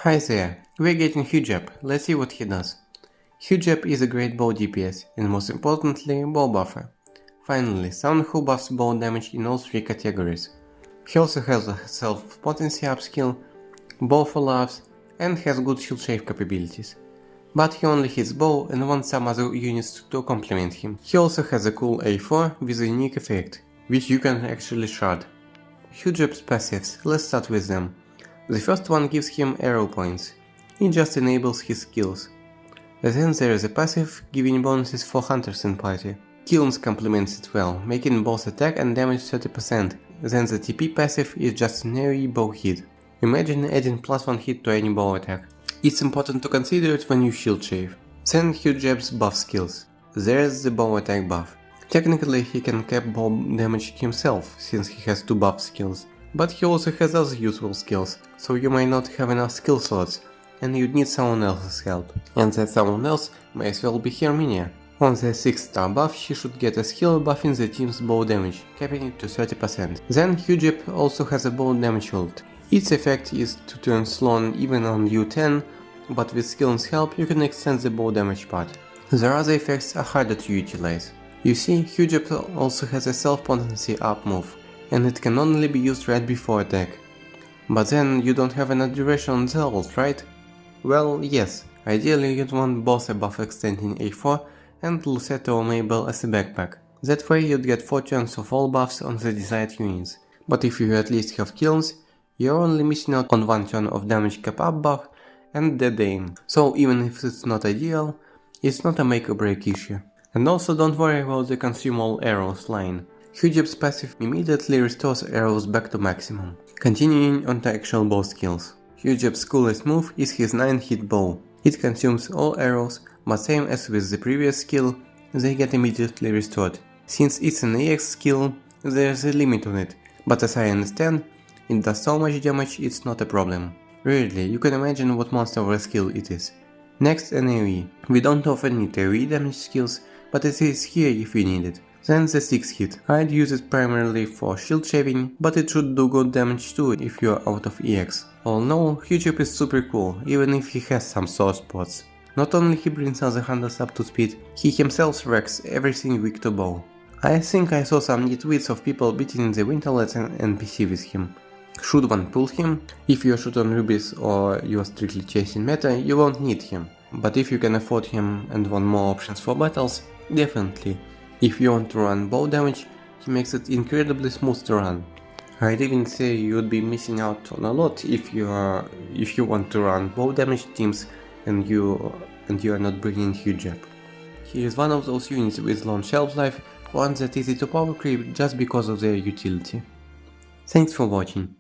Hi there, we're getting Hujheb, let's see what he does. Hujheb is a great bow DPS and most importantly, bow buffer. Finally, someone who buffs bow damage in all three categories. He also has a self-potency up skill, bow for laughs, and has good shield shave capabilities. But he only hits bow and wants some other units to complement him. He also has a cool A4 with a unique effect, which you can actually shard. Hujheb's passives, let's start with them. The first one gives him arrow points, it just enables his skills. Then there is a passive giving bonuses for hunters in party. Kilns complements it well, making both attack and damage 30%. Then the TP passive is just an AoE bow hit. Imagine adding +1 hit to any bow attack. It's important to consider it when you shield shave. Then Hujheb's buff skills. There's the bow attack buff. Technically he can cap bow damage himself, since he has 2 buff skills. But he also has other useful skills, so you might not have enough skill slots, and you'd need someone else's help. And that someone else may as well be Herminia. On the 6-star buff she should get a skill buffing the team's bow damage, capping it to 30%. Then Hujheb also has a bow damage ult. Its effect is to turn Sloan even on U10, but with Skill's help you can extend the bow damage part. The other effects are harder to utilize. You see, Hujheb also has a self-potency up move, and it can only be used right before attack. But then you don't have enough duration on the ult, right? Well, yes, ideally you'd want both a buff extending A4 and Lucetta or Mabel as a backpack. That way you'd get 4 turns of all buffs on the desired units. But if you at least have kills, you're only missing out on 1 turn of damage cap up buff and dead aim. So even if it's not ideal, it's not a make or break issue. And also don't worry about the consume all arrows line. Hujheb's passive immediately restores arrows back to maximum. Continuing on to actual bow skills. Hujheb's coolest move is his 9-hit bow. It consumes all arrows, but same as with the previous skill, they get immediately restored. Since it's an EX skill, there's a limit on it, but as I understand, it does so much damage it's not a problem. Really, you can imagine what monster of a skill it is. Next, an AoE. We don't often need AoE damage skills, but it is here if we need it. Then the 6-hit. I'd use it primarily for shield shaving, but it should do good damage too if you're out of EX. All in all, Hujheb is super cool, even if he has some sore spots. Not only he brings other hunters up to speed, he himself wrecks everything weak to bow. I think I saw some neat tweets of people beating the Winterlets and NPC with him. Should one pull him? If you're short on rubies or you're strictly chasing meta, you won't need him. But if you can afford him and want more options for battles, definitely. If you want to run bow damage, he makes it incredibly smooth to run. I'd even say you'd be missing out on a lot if you want to run bow damage teams and you are not bringing Hujheb. He is one of those units with long shelf life, ones that easy to power creep just because of their utility. Thanks for watching.